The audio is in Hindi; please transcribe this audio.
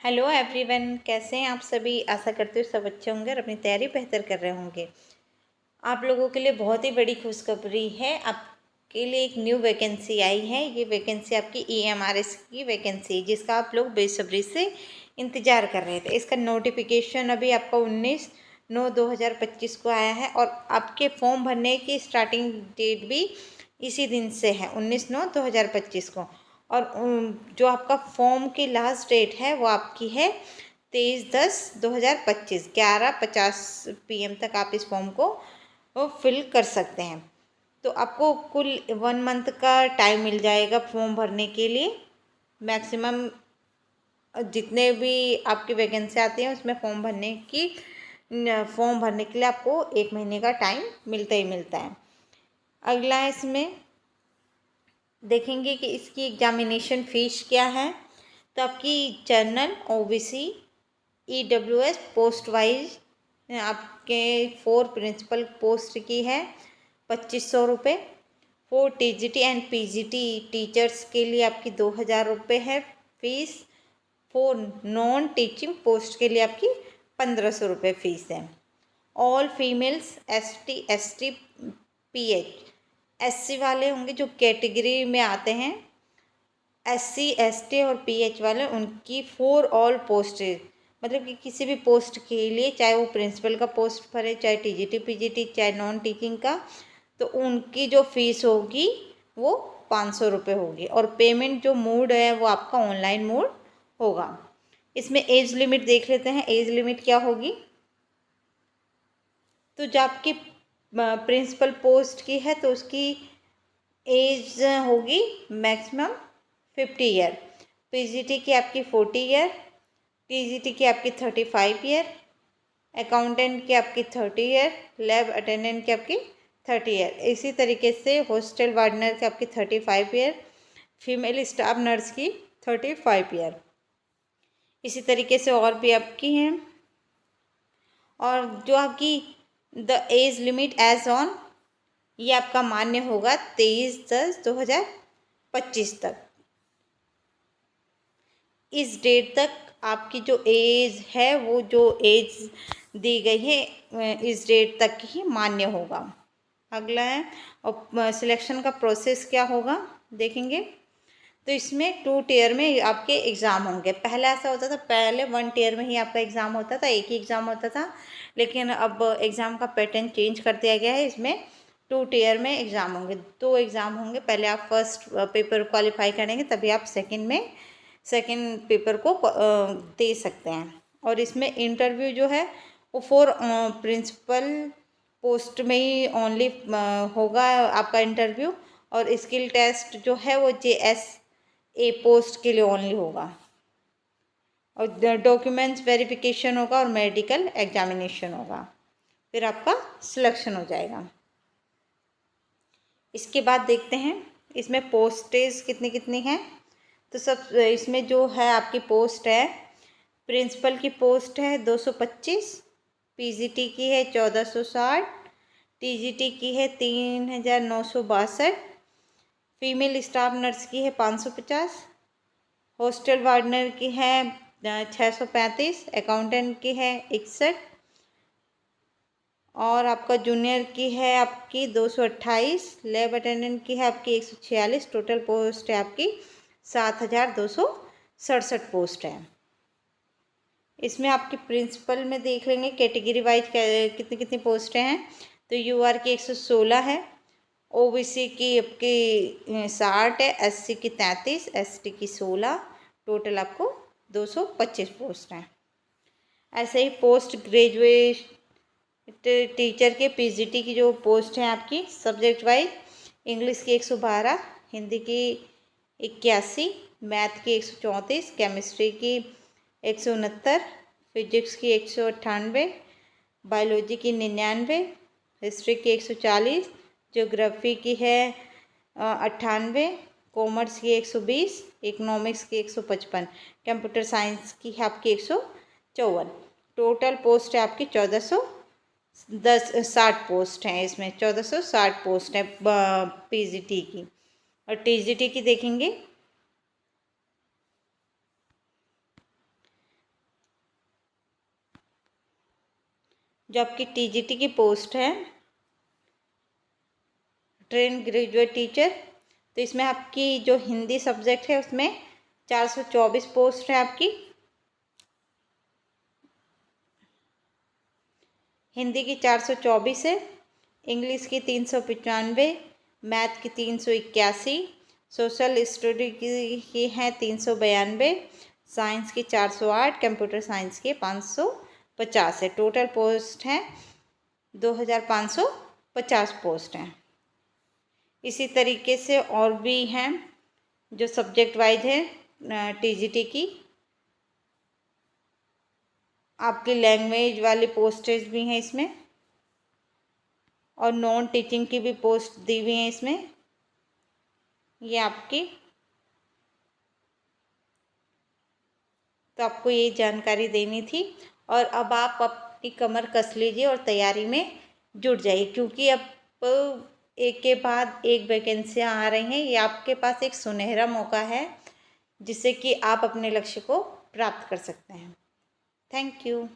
हेलो एवरीवन, कैसे हैं आप सभी। आशा करते हो सब अच्छे होंगे और अपनी तैयारी बेहतर कर रहे होंगे। आप लोगों के लिए बहुत ही बड़ी खुशखबरी है। आपके लिए एक न्यू वैकेंसी आई है। ये वैकेंसी आपकी EMRS की वैकेंसी, जिसका आप लोग बेसब्री से इंतज़ार कर रहे थे। इसका नोटिफिकेशन अभी आपका 19/9/2025 को आया है और आपके फॉर्म भरने की स्टार्टिंग डेट भी इसी दिन से है, 19/9/2025 को। और जो आपका फॉर्म की लास्ट डेट है वो आपकी है 23/10/2025, 11:50 PM तक आप इस फॉर्म को वो फिल कर सकते हैं। तो आपको कुल 1 मंथ का टाइम मिल जाएगा फॉर्म भरने के लिए। मैक्सिमम जितने भी आपकी वैकेंसी आती हैं उसमें फॉर्म भरने के लिए आपको 1 महीने का टाइम मिलता ही मिलता है। अगला इसमें देखेंगे कि इसकी एग्जामिनेशन फ़ीस क्या है। तो आपकी general, OBC, EWS post wise आपके 4 प्रिंसिपल पोस्ट की है 2500 रुपये। 4 TGT एंड PGT टीचर्स के लिए आपकी 2000 रुपये है फीस। 4 नॉन टीचिंग पोस्ट के लिए आपकी 1500 रुपये फीस है। All females ST ST PH SC वाले होंगे जो कैटेगरी में आते हैं, SC ST और PH वाले, उनकी 4 ऑल पोस्ट, मतलब कि किसी भी पोस्ट के लिए, चाहे वो प्रिंसिपल का पोस्ट भरे, चाहे TGT PGT, चाहे नॉन टीचिंग का, तो उनकी जो फीस होगी वो 500 रुपये होगी। और पेमेंट जो मोड है वो आपका ऑनलाइन मोड होगा। इसमें एज लिमिट देख लेते हैं, एज लिमिट क्या होगी। तो जो आपकी प्रिंसिपल पोस्ट की है तो उसकी एज होगी मैक्सिमम 50 ईयर। PGT की आपकी 40 ईयर, TGT की आपकी 35 ईयर, अकाउंटेंट की आपकी 30 ईयर, लैब अटेंडेंट की आपकी 30 ईयर। इसी तरीके से हॉस्टल वार्डनर की आपकी 35 ईयर, फीमेल स्टाफ नर्स की 35 ईयर। इसी तरीके से और भी आपकी हैं। और जो आपकी the age limit age on, ये आपका मान्य होगा 23/10/2025 तक। इस डेट तक आपकी जो एज है, वो जो एज दी गई है इस डेट तक ही मान्य होगा। अगला है और सिलेक्शन का प्रोसेस क्या होगा देखेंगे। तो इसमें 2 टियर में आपके एग्ज़ाम होंगे। पहले ऐसा होता था, पहले 1 टियर में ही आपका एग्ज़ाम होता था, एक ही एग्ज़ाम होता था। लेकिन अब एग्ज़ाम का पैटर्न चेंज कर दिया गया है। इसमें 2 टियर में एग्ज़ाम होंगे, 2 एग्ज़ाम होंगे। पहले आप फर्स्ट पेपर क्वालिफाई करेंगे, तभी आप सेकंड पेपर को दे सकते हैं। और इसमें इंटरव्यू जो है वो 4 प्रिंसिपल पोस्ट में ही ओनली होगा आपका इंटरव्यू। और स्किल टेस्ट जो है वो JSA पोस्ट के लिए ओनली होगा। और डॉक्यूमेंट्स वेरिफिकेशन होगा और मेडिकल एग्जामिनेशन होगा, फिर आपका सिलेक्शन हो जाएगा। इसके बाद देखते हैं इसमें पोस्टेज कितनी कितनी हैं। तो सब इसमें जो है आपकी पोस्ट है, प्रिंसिपल की पोस्ट है 225, PGT की है 1460, TGT की है 3962, फीमेल स्टाफ नर्स की है 550, हॉस्टल वार्डनर की है 635, अकाउंटेंट की है 61, और आपका जूनियर की है आपकी 228, लैब अटेंडेंट की है आपकी 146। टोटल पोस्ट है आपकी 7267 पोस्ट है। इसमें आपकी प्रिंसिपल में देख लेंगे कैटेगरी वाइज कितनी कितनी पोस्टें हैं। तो UR की 116 है, OBC की आपकी 60 है, SC की 33, ST की 16। टोटल आपको 225 पोस्ट हैं। ऐसे ही पोस्ट ग्रेजुएट टीचर के PGT की जो पोस्ट है आपकी सब्जेक्ट वाइज, इंग्लिश की 112, हिंदी की 81, मैथ की 134, केमिस्ट्री की 169, फिजिक्स की 198, बायोलॉजी की 99, हिस्ट्री की 140, ज्योग्राफी की है 98, कॉमर्स की 120, इकोनॉमिक्स की 155, कंप्यूटर साइंस की है आपकी 154। टोटल पोस्ट है आपकी 1460 पोस्ट हैं। इसमें 1460 पोस्ट है PGT की। और TGT की देखेंगे जो आपकी टीजीटी की पोस्ट है, ट्रेन ग्रेजुएट टीचर, तो इसमें आपकी जो हिंदी सब्जेक्ट है उसमें 424 पोस्ट है आपकी। हिंदी की 424 है, इंग्लिश की 395, मैथ की 381, सोशल स्टडी की है 392, साइंस की 408, कंप्यूटर साइंस की 550 है। टोटल पोस्ट हैं 2550 पोस्ट हैं। इसी तरीके से और भी हैं जो सब्जेक्ट वाइज है टीजीटी की। आपकी लैंग्वेज वाली पोस्टेज भी हैं इसमें, और नॉन टीचिंग की भी पोस्ट दी हुई हैं इसमें। ये आपकी, तो आपको ये जानकारी देनी थी। और अब आप अपनी कमर कस लीजिए और तैयारी में जुट जाइए, क्योंकि अब एक के बाद एक वैकेंसियाँ आ रही हैं। ये आपके पास एक सुनहरा मौका है जिससे कि आप अपने लक्ष्य को प्राप्त कर सकते हैं। Thank you.